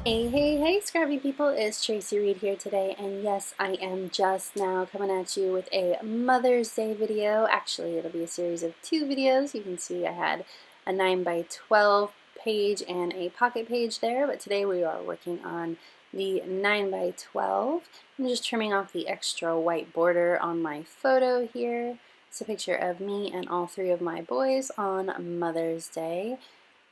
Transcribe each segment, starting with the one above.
Hey, scrappy people, it's Traci Reed here today, and yes, I am just now coming at you with a Mother's Day video. Actually, it'll be a series of two videos. You can see I had a 9 by 12 page and a pocket page there, but today we are working on the 9 by 12. I'm just trimming off the extra white border on my photo here. It's a picture of me and all three of my boys on Mother's Day.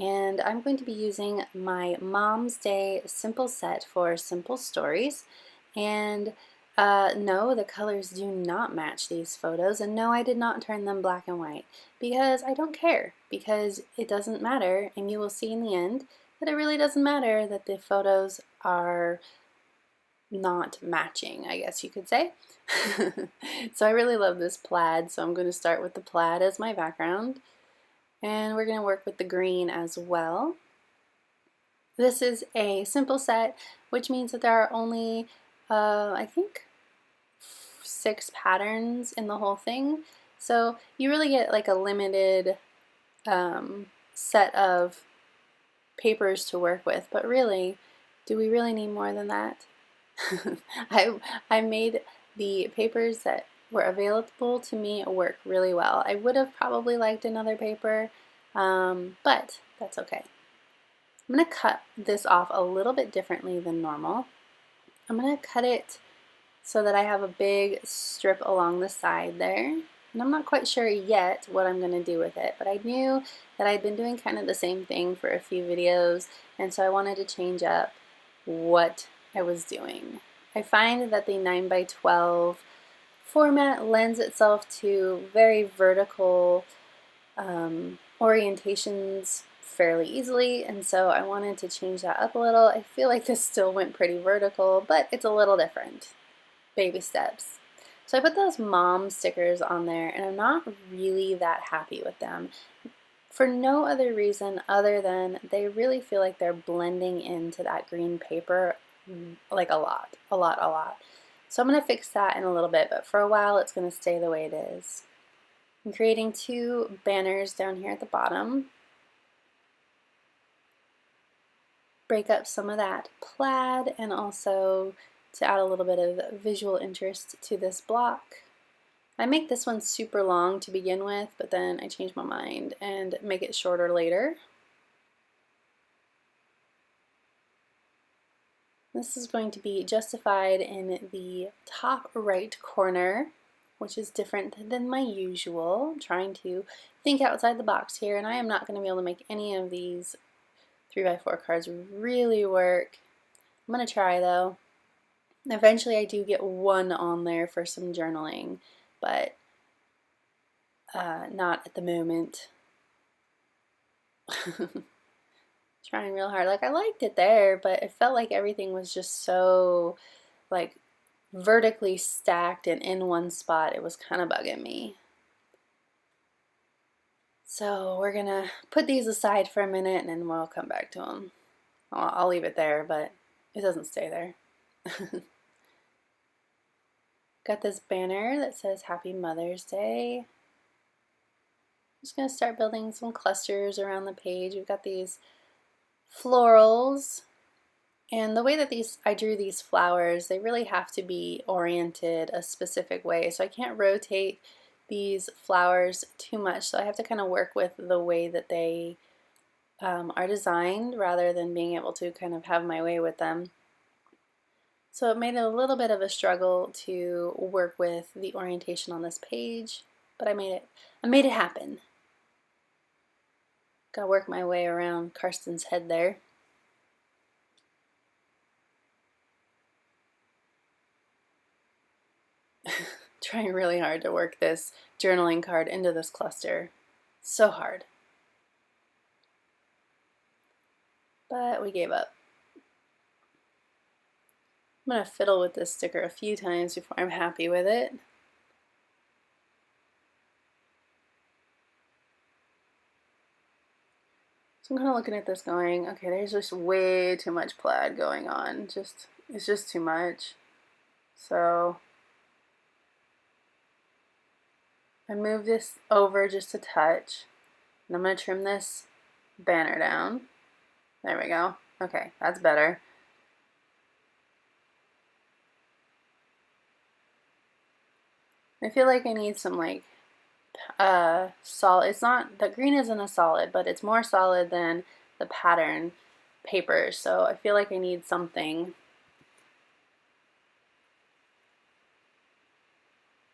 And I'm going to be using my Mom's Day Simple Set for Simple Stories. And no, the colors do not match these photos, and no, I did not turn them black and white because I don't care, because it doesn't matter, and you will see in the end that it really doesn't matter that the photos are not matching, I guess you could say. So I really love this plaid, so I'm going to start with the plaid as my background. And we're going to work with the green as well. This is a simple set, which means that there are only, I think, 6 patterns in the whole thing. So you really get like a limited set of papers to work with, but really, do we really need more than that? I made the papers that were available to me work really well. I would have probably liked another paper, but that's okay. I'm going to cut this off a little bit differently than normal. I'm going to cut it so that I have a big strip along the side there. And I'm not quite sure yet what I'm going to do with it, but I knew that I'd been doing kind of the same thing for a few videos, and so I wanted to change up what I was doing. I find that the 9 by 12 format lends itself to very vertical orientations fairly easily, and so I wanted to change that up a little. I feel like this still went pretty vertical, but it's a little different. Baby steps. So I put those mom stickers on there, and I'm not really that happy with them for no other reason other than they really feel like they're blending into that green paper like a lot. So I'm going to fix that in a little bit, but for a while it's going to stay the way it is. I'm creating 2 banners down here at the bottom. Break up some of that plaid and also to add a little bit of visual interest to this block. I make this one super long to begin with, but then I change my mind and make it shorter later. This is going to be justified in the top right corner, which is different than my usual. I'm trying to think outside the box here, and I am not going to be able to make any of these 3x4 cards really work. I'm going to try though. Eventually I do get one on there for some journaling, but not at the moment. Trying real hard. Like, I liked it there, but it felt like everything was just so like vertically stacked and in one spot. It was kind of bugging me. So we're gonna put these aside for a minute and then we'll come back to them. I'll leave it there, but it doesn't stay there. Got this banner that says Happy Mother's Day. I'm just going to start building some clusters around the page. We've got these florals, and the way that I drew these flowers, they really have to be oriented a specific way, so I can't rotate these flowers too much, so I have to kind of work with the way that they are designed rather than being able to kind of have my way with them. So it made it a little bit of a struggle to work with the orientation on this page, but I made it happen. Gotta work my way around Karsten's head there. Trying really hard to work this journaling card into this cluster. So hard. But we gave up. I'm going to fiddle with this sticker a few times before I'm happy with it. So I'm kind of looking at this going, okay, there's just way too much plaid going on. It's just too much. So I move this over just a touch, and I'm going to trim this banner down. There we go. Okay, that's better. I feel like I need some like solid. It's not, the green isn't a solid, but it's more solid than the pattern paper. So I feel like I need something.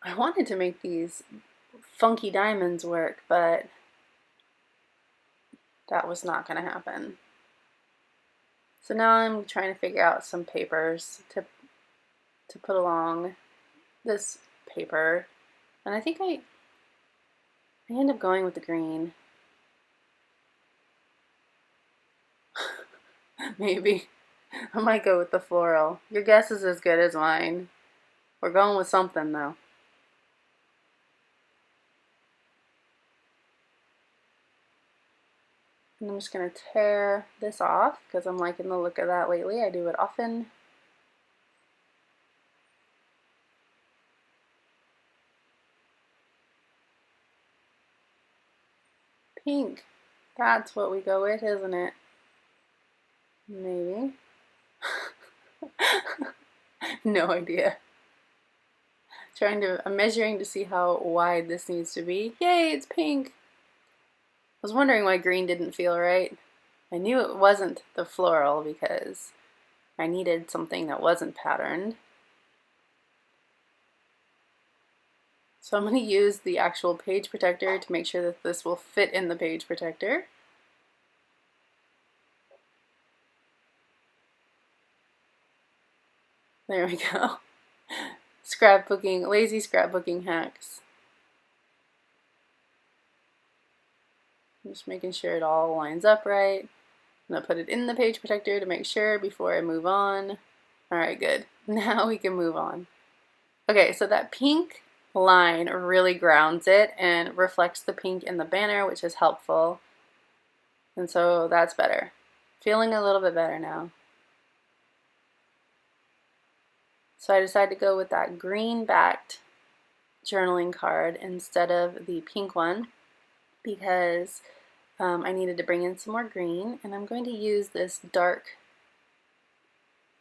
I wanted to make these funky diamonds work, but that was not going to happen. So now I'm trying to figure out some papers to put along this paper. And I think I end up going with the green. Maybe. I might go with the floral. Your guess is as good as mine. We're going with something though. And I'm just going to tear this off because I'm liking the look of that lately. I do it often. Pink. That's what we go with, isn't it? Maybe. No idea. I'm measuring to see how wide this needs to be. Yay, it's pink. I was wondering why green didn't feel right. I knew it wasn't the floral because I needed something that wasn't patterned. So I'm going to use the actual page protector to make sure that this will fit in the page protector. There we go. Scrapbooking, lazy scrapbooking hacks. I'm just making sure it all lines up right. I'm going to put it in the page protector to make sure before I move on. Alright, good. Now we can move on. Okay, so that pink line really grounds it and reflects the pink in the banner, which is helpful. And so that's better. Feeling a little bit better now. So I decided to go with that green backed journaling card instead of the pink one because I needed to bring in some more green, and I'm going to use this dark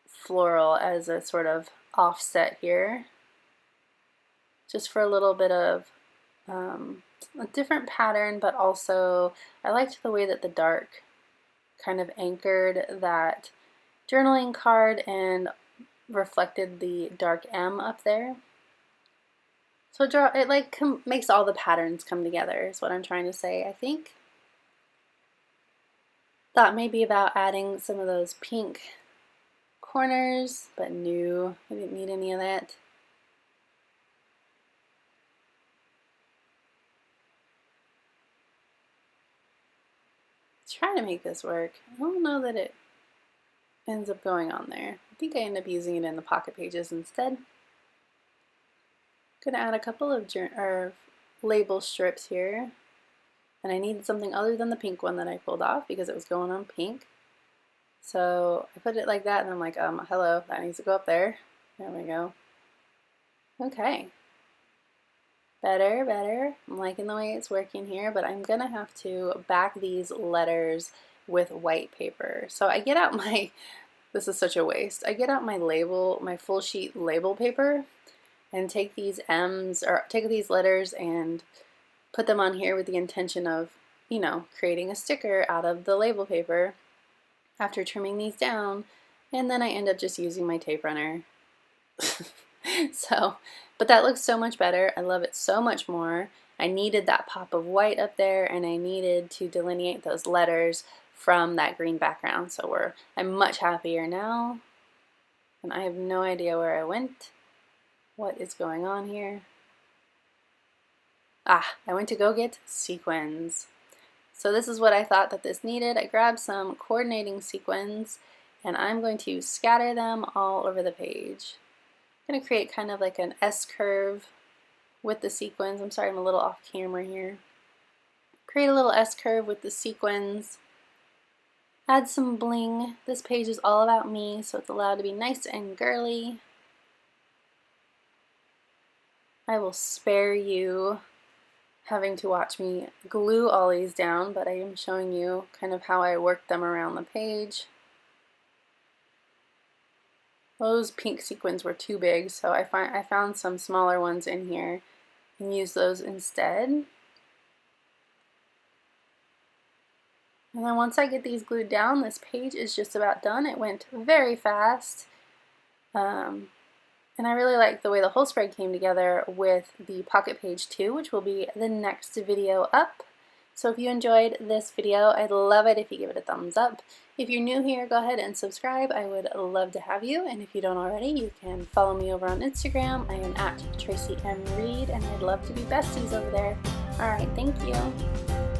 floral as a sort of offset here, just for a little bit of a different pattern, but also I liked the way that the dark kind of anchored that journaling card and reflected the dark M up there. So it like makes all the patterns come together is what I'm trying to say, I think. Thought maybe about adding some of those pink corners, but no, I didn't need any of that. Trying to make this work. I don't know that it ends up going on there. I think I end up using it in the pocket pages instead. Gonna add a couple of label strips here, and I needed something other than the pink one that I pulled off because it was going on pink. So I put it like that, and I'm like, hello, that needs to go up there. There we go. Okay. Better, better. I'm liking the way it's working here, but I'm gonna have to back these letters with white paper. So I get out my, this is such a waste. I get out my label, my full sheet label paper, and take these M's, or take these letters and put them on here with the intention of, you know, creating a sticker out of the label paper after trimming these down, and then I end up just using my tape runner. So, but that looks so much better. I love it so much more. I needed that pop of white up there, and I needed to delineate those letters from that green background. So I'm much happier now, and I have no idea where I went. What is going on here? Ah, I went to go get sequins. So this is what I thought that this needed. I grabbed some coordinating sequins, and I'm going to scatter them all over the page. I'm going to create kind of like an S curve with the sequins. I'm sorry, I'm a little off camera here. Create a little S curve with the sequins. Add some bling. This page is all about me, so it's allowed to be nice and girly. I will spare you having to watch me glue all these down, but I am showing you kind of how I worked them around the page. Those pink sequins were too big, so I found some smaller ones in here, and use those instead. And then once I get these glued down, this page is just about done. It went very fast. And I really like the way the whole spread came together with the pocket page too, which will be the next video up. So if you enjoyed this video, I'd love it if you give it a thumbs up. If you're new here, go ahead and subscribe. I would love to have you. And if you don't already, you can follow me over on Instagram. I am at Traci M. Reed, and I'd love to be besties over there. All right, thank you.